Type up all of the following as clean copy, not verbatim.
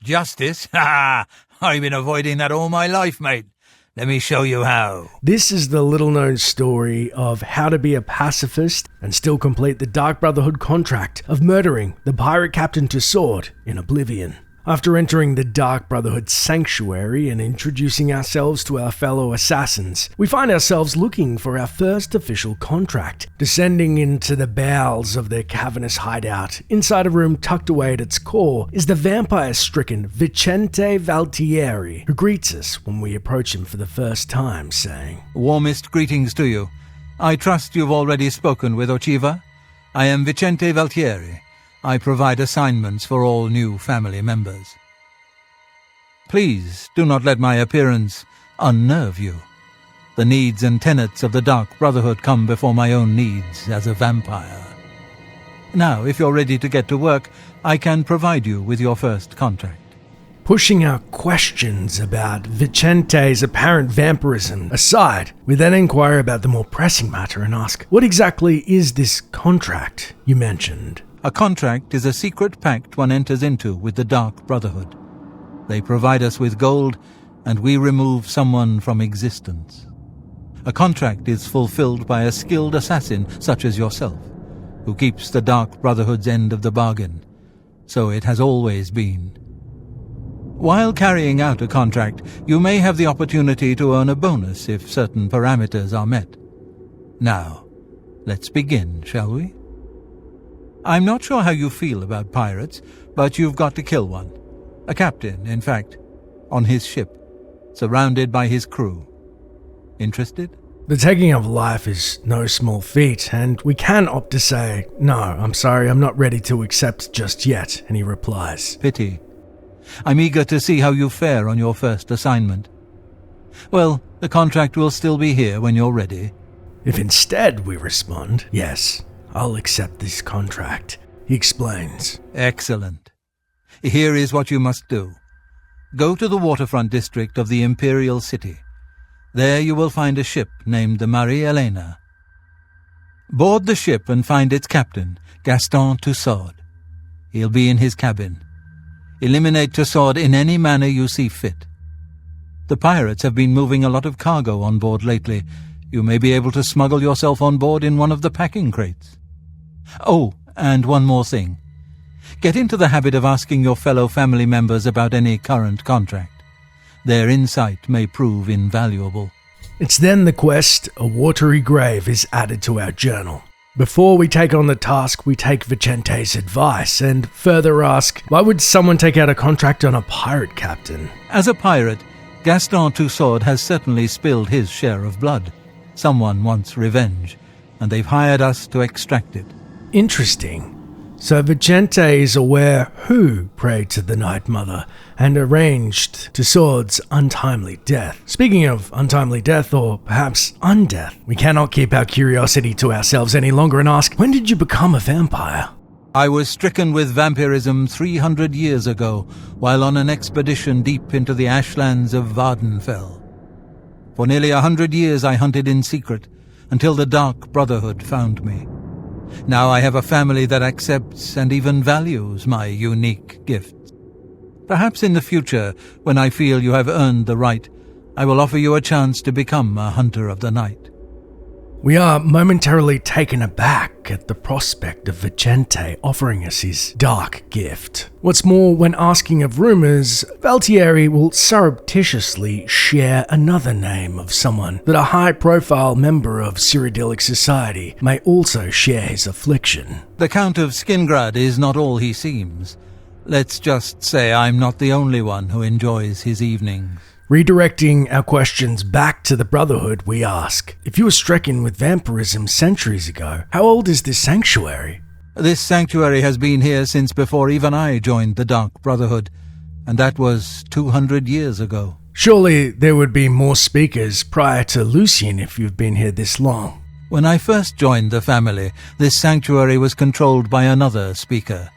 Justice? Ha! I've been avoiding that all my life, mate. Let me show you how. This is the little-known story of how to be a pacifist and still complete the Dark Brotherhood contract of murdering the pirate captain Tussaud in Oblivion. After entering the Dark Brotherhood sanctuary and introducing ourselves to our fellow assassins, we find ourselves looking for our first official contract. Descending into the bowels of their cavernous hideout, inside a room tucked away at its core, is the vampire-stricken Vicente Valtieri, who greets us when we approach him for the first time, saying, Warmest greetings to you. I trust you've already spoken with Ochiva. I am Vicente Valtieri. I provide assignments for all new family members. Please do not let my appearance unnerve you. The needs and tenets of the Dark Brotherhood come before my own needs as a vampire. Now, if you're ready to get to work, I can provide you with your first contract. Pushing our questions about Vicente's apparent vampirism aside, we then inquire about the more pressing matter and ask, what exactly is this contract you mentioned? A contract is a secret pact one enters into with the Dark Brotherhood. They provide us with gold, and we remove someone from existence. A contract is fulfilled by a skilled assassin such as yourself, who keeps the Dark Brotherhood's end of the bargain. So it has always been. While carrying out a contract, you may have the opportunity to earn a bonus if certain parameters are met. Now, let's begin, shall we? I'm not sure how you feel about pirates, but you've got to kill one. A captain, in fact, on his ship, surrounded by his crew. Interested? The taking of life is no small feat, and we can opt to say, no, I'm sorry, I'm not ready to accept just yet, and he replies, Pity. I'm eager to see how you fare on your first assignment. Well, the contract will still be here when you're ready. If instead we respond, yes, I'll accept this contract, he explains. Excellent. Here is what you must do. Go to the Waterfront district of the Imperial City. There you will find a ship named the Marie Elena. Board the ship and find its captain, Gaston Tussaud. He'll be in his cabin. Eliminate Tussaud in any manner you see fit. The pirates have been moving a lot of cargo on board lately. You may be able to smuggle yourself on board in one of the packing crates. Oh, and one more thing. Get into the habit of asking your fellow family members about any current contract. Their insight may prove invaluable. It's then the quest, A Watery grave is added to our journal. Before we take on the task, we take Vicente's advice and further ask, why would someone take out a contract on a pirate captain? As a pirate, Gaston Tussaud has certainly spilled his share of blood. Someone wants revenge, and they've hired us to extract it. Interesting. So Vicente is aware who prayed to the Night Mother and arranged Tussaud's untimely death. Speaking of untimely death, or perhaps undeath, we cannot keep our curiosity to ourselves any longer and ask, when did you become a vampire? I was stricken with vampirism 300 years ago while on an expedition deep into the ashlands of Vardenfell. For nearly 100 years I hunted in secret until the Dark Brotherhood found me. Now I have a family that accepts and even values my unique gifts. Perhaps in the future, when I feel you have earned the right, I will offer you a chance to become a hunter of the night. We are momentarily taken aback at the prospect of Vicente offering us his dark gift. What's more, when asking of rumors, Valtieri will surreptitiously share another name of someone that a high-profile member of Cyrodiilic society may also share his affliction. The Count of Skingrad is not all he seems. Let's just say I'm not the only one who enjoys his evenings. Redirecting our questions back to the Brotherhood, we ask, if you were stricken with vampirism centuries ago, how old is this sanctuary? This sanctuary has been here since before even I joined the Dark Brotherhood, and that was 200 years ago. Surely there would be more speakers prior to Lucien if you've been here this long. When I first joined the family, this sanctuary was controlled by another speaker.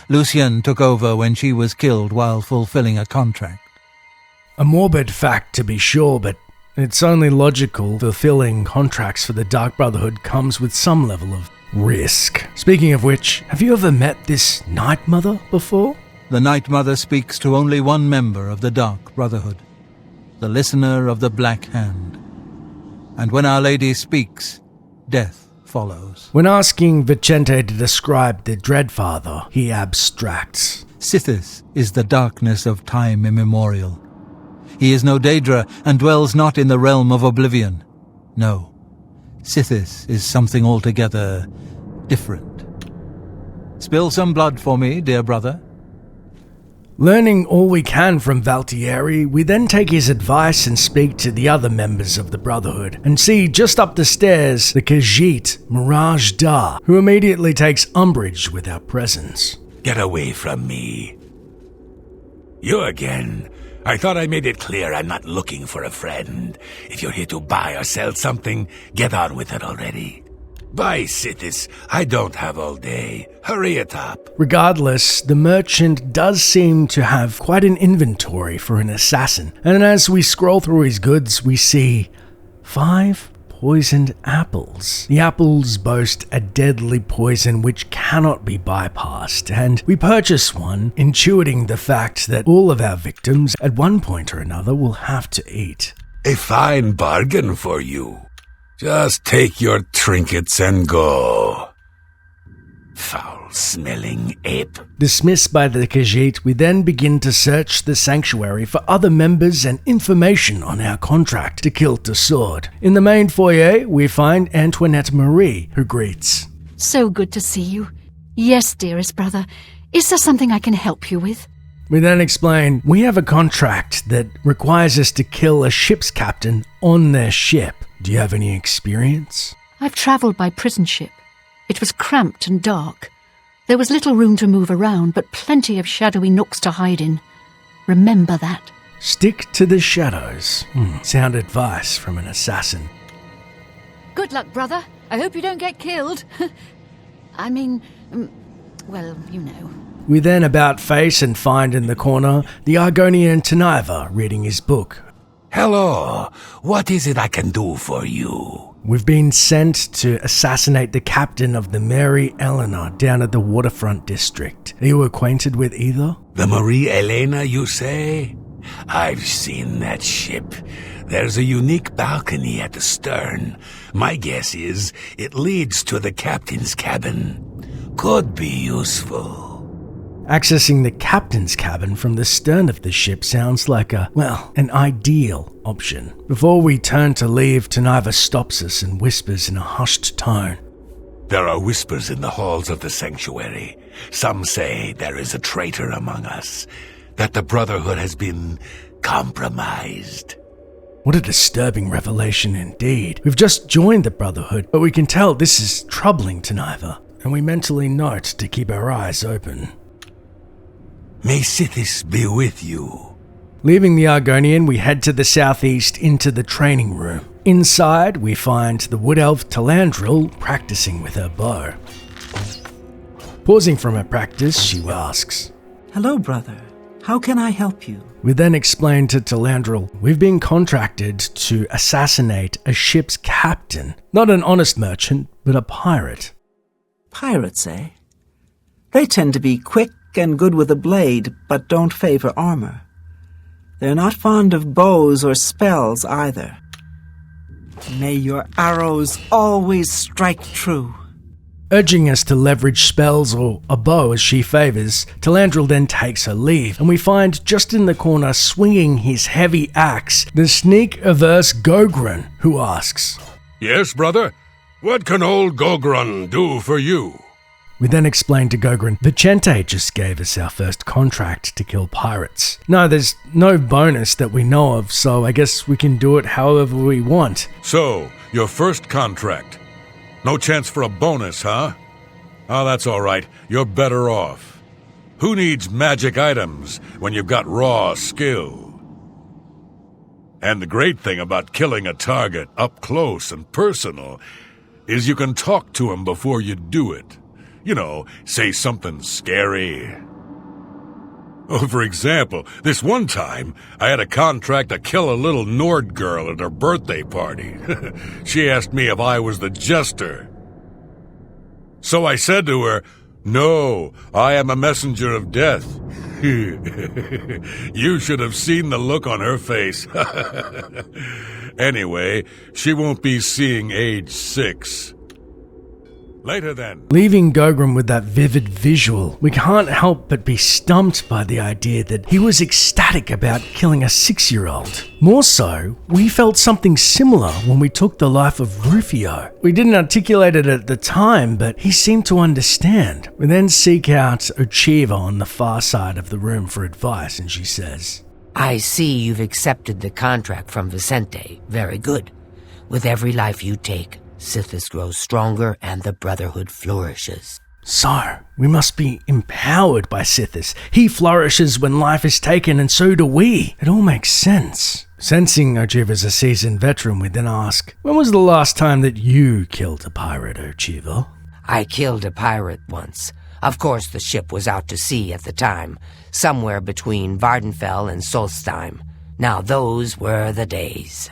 Lucien took over when she was killed while fulfilling a contract. A morbid fact to be sure, but it's only logical fulfilling contracts for the Dark Brotherhood comes with some level of risk. Speaking of which, have you ever met this Night Mother before? the Night Mother speaks to only one member of the Dark Brotherhood, the listener of the Black Hand. And when Our Lady speaks, death follows. When asking Vicente to describe the Dreadfather, he abstracts. Sithis is the darkness of time immemorial. He is no Daedra and dwells not in the realm of Oblivion. No, Sithis is something altogether different. Spill some blood for me, dear brother. Learning all we can from Valtieri, we then take his advice and speak to the other members of the Brotherhood, and see just up the stairs the Khajiit Mirage Dar, who immediately takes umbrage with our presence. Get away from me. You again. I thought I made it clear I'm not looking for a friend. If you're here to buy or sell something, get on with it already. Bye, Sithis. I don't have all day. Hurry it up. Regardless, the merchant does seem to have quite an inventory for an assassin, and as we scroll through his goods, we see 5 poisoned apples. The apples boast a deadly poison which cannot be bypassed, and we purchase one, intuiting the fact that all of our victims, at one point or another, will have to eat. A fine bargain for you. Just take your trinkets and go. Foul-smelling ape. Dismissed by the Khajiit, we then begin to search the sanctuary for other members and information on our contract to kill Tussaud. In the main foyer, we find Antoinette Marie, who greets. So good to see you. Yes, dearest brother. Is there something I can help you with? We then explain we have a contract that requires us to kill a ship's captain on their ship. Do you have any experience? I've travelled by prison ship. It was cramped and dark. There was little room to move around, but plenty of shadowy nooks to hide in. Remember that. Stick to the shadows. Sound advice from an assassin. Good luck, brother. I hope you don't get killed. I mean, well, you know. We then about face and find in the corner the Argonian Teneiva reading his book. Hello. What is it I can do for you? We've been sent to assassinate the captain of the Mary Eleanor down at the Waterfront district. Are you acquainted with either? The Marie Elena, you say? I've seen that ship. There's a unique balcony at the stern. My guess is it leads to the captain's cabin. Could be useful. Accessing the captain's cabin from the stern of the ship sounds like an ideal option. Before we turn to leave, Teneiva stops us and whispers in a hushed tone. There are whispers in the halls of the sanctuary. Some say there is a traitor among us, that the Brotherhood has been compromised. What a disturbing revelation indeed. We've just joined the Brotherhood, but we can tell this is troubling Teneiva, and we mentally note to keep our eyes open. May Sithis be with you. Leaving the Argonian, we head to the southeast into the training room. Inside, we find the wood elf Talandril practicing with her bow. Pausing from her practice, she asks, "Hello, brother. How can I help you?" We then explain to Talandril, we've been contracted to assassinate a ship's captain. Not an honest merchant, but a pirate. Pirates, eh? They tend to be quick and good with a blade, but don't favor armor. They're not fond of bows or spells either. May your arrows always strike true. Urging us to leverage spells or a bow as she favors, Talandril then takes her leave, and we find just in the corner swinging his heavy axe, the sneak-averse Gogren, who asks, "Yes, brother? What can old Gogren do for you?" We then explain to Gogren, Vicente just gave us our first contract to kill pirates. No, there's no bonus that we know of, so I guess we can do it however we want. So, your first contract. No chance for a bonus, huh? Oh, that's all right. You're better off. Who needs magic items when you've got raw skill? And the great thing about killing a target up close and personal is you can talk to him before you do it. You know, say something scary. Oh, for example, this one time, I had a contract to kill a little Nord girl at her birthday party. She asked me if I was the jester. So I said to her, "No, I am a messenger of death. You should have seen the look on her face. Anyway, she won't be seeing age 6. Later then. Leaving Gogram with that vivid visual, we can't help but be stumped by the idea that he was ecstatic about killing a 6-year-old. More so, we felt something similar when we took the life of Rufio. We didn't articulate it at the time, but he seemed to understand. We then seek out Ochiva on the far side of the room for advice, and she says, I see you've accepted the contract from Vicente. Very good. With every life you take, Sithis grows stronger and the Brotherhood flourishes. So, we must be empowered by Sithis. He flourishes when life is taken, and so do we. It all makes sense. Sensing Ochiva's a seasoned veteran, we then ask, when was the last time that you killed a pirate, Ochiva? I killed a pirate once. Of course, the ship was out to sea at the time, somewhere between Vardenfell and Solstheim. Now those were the days.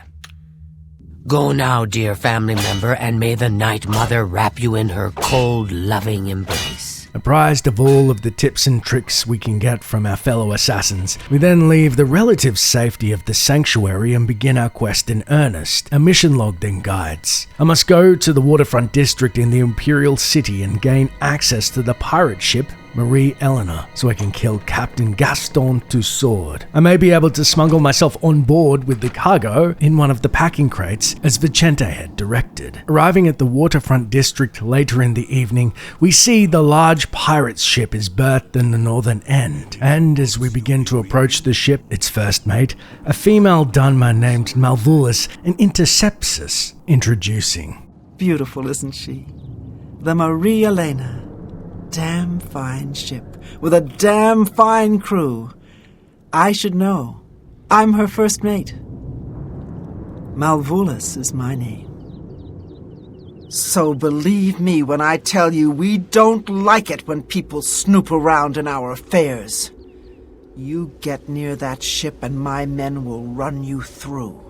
Go now, dear family member, and may the Night Mother wrap you in her cold, loving embrace. Apprised of all of the tips and tricks we can get from our fellow assassins, we then leave the relative safety of the sanctuary and begin our quest in earnest. Our mission log then guides. I must go to the Waterfront district in the Imperial City and gain access to the pirate ship Marie Eleanor, so I can kill Captain Gaston Tussaud. I may be able to smuggle myself on board with the cargo in one of the packing crates as Vicente had directed. Arriving at the Waterfront district later in the evening, we see the large pirate's ship is berthed in the northern end, and as we begin to approach the ship, its first mate, a female Dunmer named Malvolus and Intercepsus, introducing. Beautiful, isn't she? The Marie Elena. Damn fine ship, with a damn fine crew. I should know. I'm her first mate. Malvolus is my name. So believe me when I tell you we don't like it when people snoop around in our affairs. You get near that ship and my men will run you through.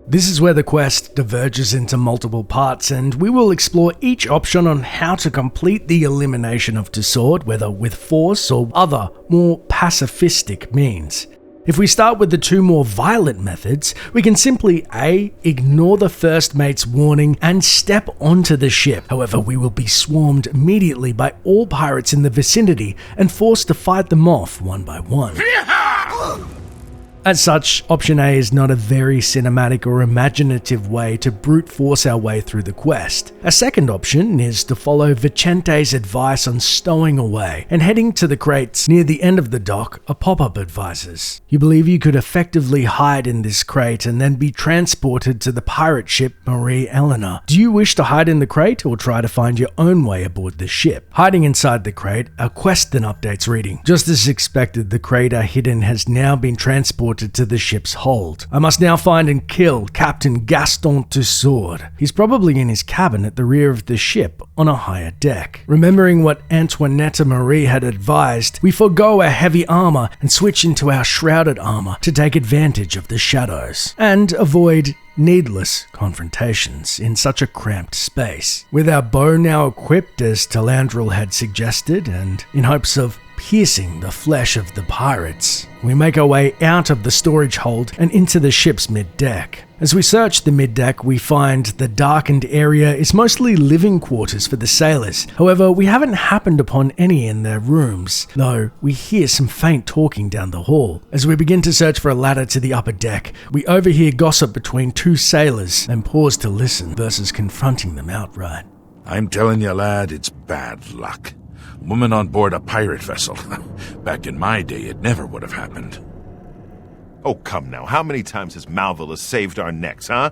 This is where the quest diverges into multiple parts, and we will explore each option on how to complete the elimination of Tussaud, whether with force or other, more pacifistic means. If we start with the two more violent methods, we can simply A. ignore the first mate's warning and step onto the ship. However, we will be swarmed immediately by all pirates in the vicinity and forced to fight them off one by one. As such, option A is not a very cinematic or imaginative way to brute force our way through the quest. A second option is to follow Vicente's advice on stowing away and heading to the crates near the end of the dock a pop-up advises. You believe you could effectively hide in this crate and then be transported to the pirate ship Marie Eleanor. Do you wish to hide in the crate or try to find your own way aboard the ship? Hiding inside the crate, our quest then updates reading. Just as expected, the crater hidden has now been transported to the ship's hold. I must now find and kill Captain Gaston Tussaud. He's probably in his cabin at the rear of the ship on a higher deck. Remembering what Antoinette Marie had advised, we forego our heavy armor and switch into our shrouded armor to take advantage of the shadows and avoid needless confrontations in such a cramped space. With our bow now equipped as Talandril had suggested, and in hopes of piercing the flesh of the pirates, we make our way out of the storage hold and into the ship's mid-deck. As we search the mid-deck, we find the darkened area is mostly living quarters for the sailors. However, we haven't happened upon any in their rooms, though we hear some faint talking down the hall. As we begin to search for a ladder to the upper deck, we overhear gossip between two sailors and pause to listen versus confronting them outright. I'm telling you, lad, it's bad luck. Woman on board a pirate vessel. Back in my day, it never would have happened. Oh, come now. How many times has Malvolus saved our necks, huh?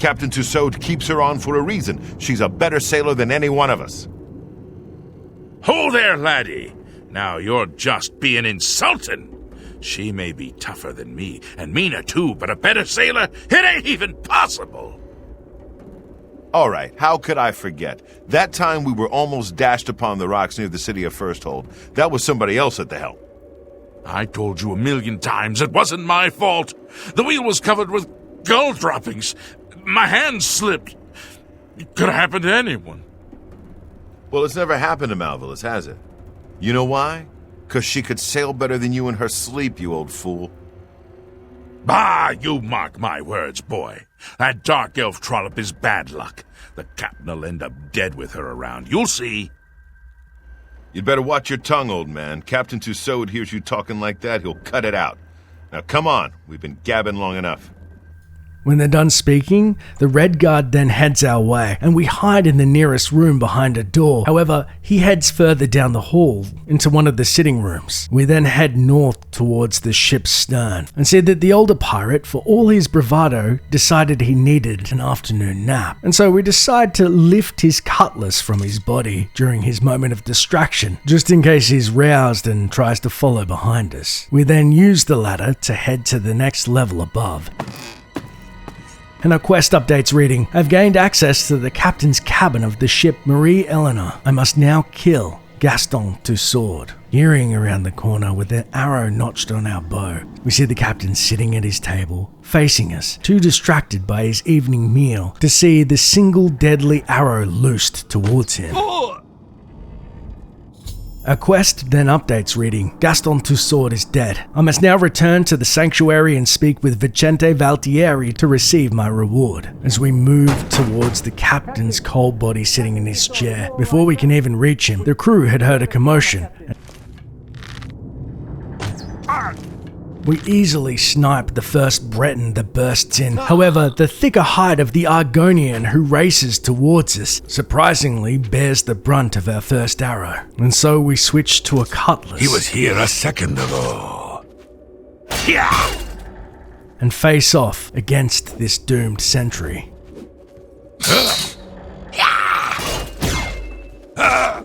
Captain Tussaud keeps her on for a reason. She's a better sailor than any one of us. Ho there, laddie! Now you're just being insulting. She may be tougher than me, and meaner too, but a better sailor? It ain't even possible! All right, how could I forget? That time we were almost dashed upon the rocks near the city of Firsthold. That was somebody else at the helm. I told you 1,000,000 times it wasn't my fault. The wheel was covered with gull droppings. My hand slipped. It could have happened to anyone. Well, it's never happened to Malvolus, has it? You know why? 'Cause she could sail better than you in her sleep, you old fool. Bah, you mark my words, boy. That dark elf trollop is bad luck. The captain'll end up dead with her around. You'll see. You'd better watch your tongue, old man. Captain Tussaud hears you talking like that, he'll cut it out. Now come on, we've been gabbing long enough. When they're done speaking, the Red Guard then heads our way, and we hide in the nearest room behind a door. However, he heads further down the hall into one of the sitting rooms. We then head north towards the ship's stern, and see that the older pirate, for all his bravado, decided he needed an afternoon nap. And so we decide to lift his cutlass from his body during his moment of distraction, just in case he's roused and tries to follow behind us. We then use the ladder to head to the next level above. And our quest updates reading, I've gained access to the captain's cabin of the ship Marie Eleanor. I must now kill Gaston Tussaud. Peering around the corner with an arrow notched on our bow, we see the captain sitting at his table, facing us, too distracted by his evening meal to see the single deadly arrow loosed towards him. Our quest then updates reading, Gaston Tussaud is dead. I must now return to the sanctuary and speak with Vicente Valtieri to receive my reward. As we move towards the captain's cold body sitting in his chair, before we can even reach him, the crew had heard a commotion. We easily snipe the first Breton that bursts in. However, the thicker hide of the Argonian who races towards us surprisingly bears the brunt of our first arrow. And so we switch to a cutlass. He was here a second ago. Yeah! And face off against this doomed sentry.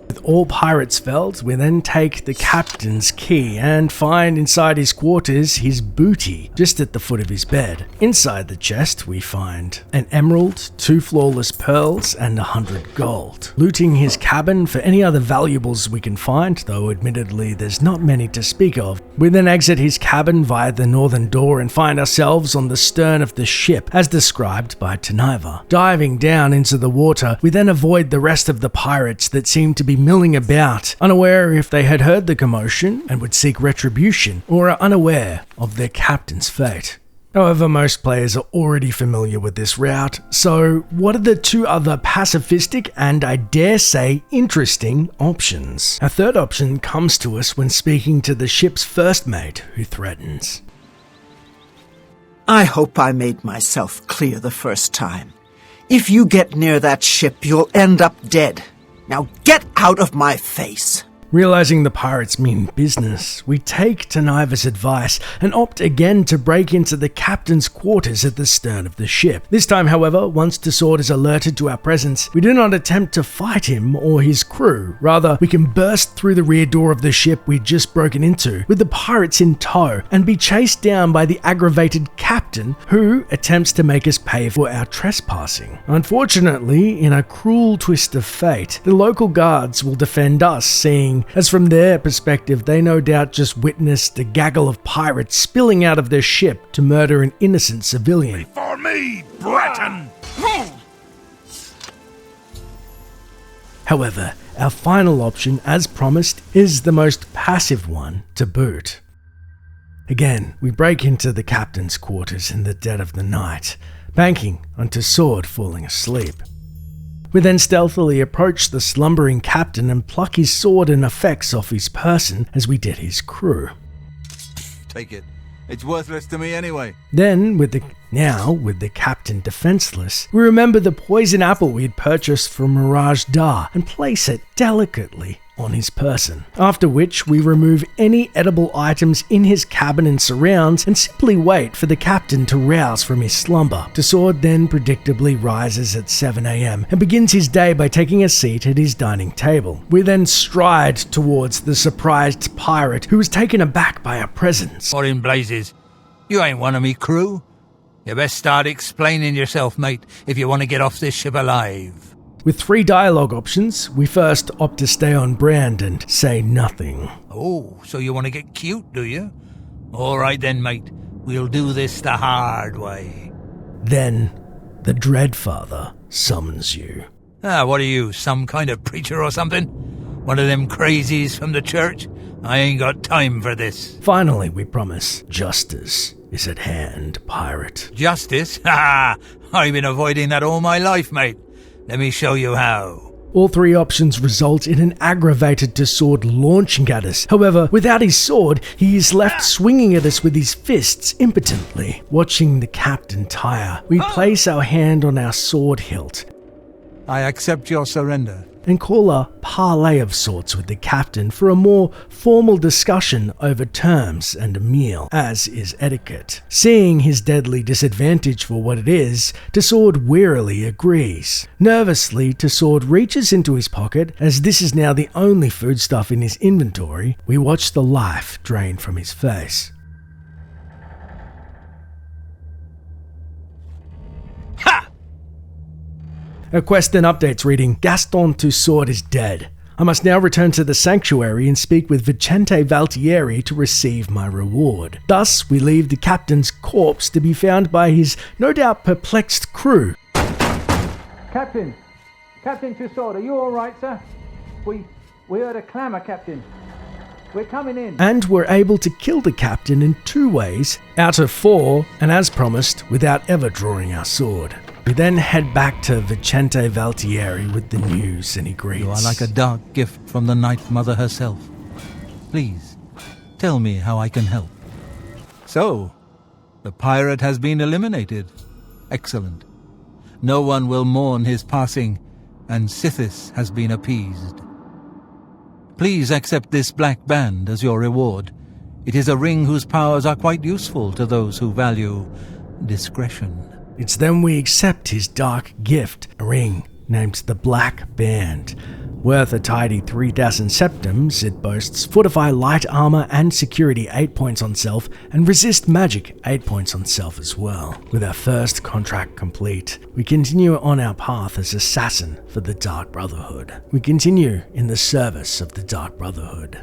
With all pirates felled, we then take the captain's key and find inside his quarters his booty, just at the foot of his bed. Inside the chest we find an emerald, 2 flawless pearls, and 100 gold. Looting his cabin for any other valuables we can find, though admittedly there's not many to speak of. We then exit his cabin via the northern door and find ourselves on the stern of the ship, as described by Teneiva. Diving down into the water, we then avoid the rest of the pirates that seem to be milling about, unaware if they had heard the commotion and would seek retribution, or are unaware of their captain's fate. However, most players are already familiar with this route, so what are the 2 other pacifistic and, I dare say, interesting options? Our third option comes to us when speaking to the ship's first mate, who threatens. I hope I made myself clear the first time. If you get near that ship, you'll end up dead. Now get out of my face! Realizing the pirates mean business, we take Teneiva's advice and opt again to break into the captain's quarters at the stern of the ship. This time, however, once Tussaud is alerted to our presence, we do not attempt to fight him or his crew. Rather, we can burst through the rear door of the ship we'd just broken into, with the pirates in tow, and be chased down by the aggravated captain, who attempts to make us pay for our trespassing. Unfortunately, in a cruel twist of fate, the local guards will defend us, seeing as from their perspective they no doubt just witnessed a gaggle of pirates spilling out of their ship to murder an innocent civilian. For me, Breton! However, our final option, as promised, is the most passive one to boot. Again, we break into the captain's quarters in the dead of the night, banking on Tussaud falling asleep. We then stealthily approach the slumbering captain and pluck his sword and effects off his person as we did his crew. Take it. It's worthless to me anyway. Then, with the captain defenseless, we remember the poison apple we had purchased from Mirage Dar and place it delicately on his person. After which, we remove any edible items in his cabin and surrounds and simply wait for the captain to rouse from his slumber. Tussaud then predictably rises at 7 a.m. and begins his day by taking a seat at his dining table. We then stride towards the surprised pirate who was taken aback by our presence. What in blazes? You ain't one of me crew. You best start explaining yourself, mate, if you want to get off this ship alive. With 3 dialogue options, we first opt to stay on brand and say nothing. Oh, so you want to get cute, do you? All right then, mate. We'll do this the hard way. Then, the Dreadfather summons you. What are you, some kind of preacher or something? One of them crazies from the church? I ain't got time for this. Finally, we promise, justice is at hand, pirate. Justice? Ha! I've been avoiding that all my life, mate. Let me show you how. All three options result in an aggravated Tussaud launching at us. However, without his sword, he is left swinging at us with his fists impotently. Watching the captain tire, we place our hand on our sword hilt I accept your surrender. and call a parley of sorts with the captain for a more formal discussion over terms and a meal, as is etiquette. Seeing his deadly disadvantage for what it is, Tussaud wearily agrees. Nervously, Tussaud reaches into his pocket. As this is now the only foodstuff in his inventory, we watch the life drain from his face. A quest then updates reading, Gaston Tussaud is dead. I must now return to the sanctuary and speak with Vicente Valtieri to receive my reward. Thus, we leave the captain's corpse to be found by his no doubt perplexed crew. Captain Tussaud, are you all right, sir? We heard a clamour, Captain. We're coming in. And we're able to kill the captain in 2 ways, out of 4, and as promised, without ever drawing our sword. We then head back to Vicente Valtieri with the news, and he greets. You are like a dark gift from the Night Mother herself. Please, tell me how I can help. So, the pirate has been eliminated. Excellent. No one will mourn his passing, and Sithis has been appeased. Please accept this black band as your reward. It is a ring whose powers are quite useful to those who value discretion. It's then we accept his dark gift, a ring named the Black Band. Worth a tidy 3,000 septims, it boasts Fortify Light Armor and Security 8 points on self, and Resist Magic 8 points on self as well. With our first contract complete, we continue on our path as assassin for the Dark Brotherhood. We continue in the service of the Dark Brotherhood.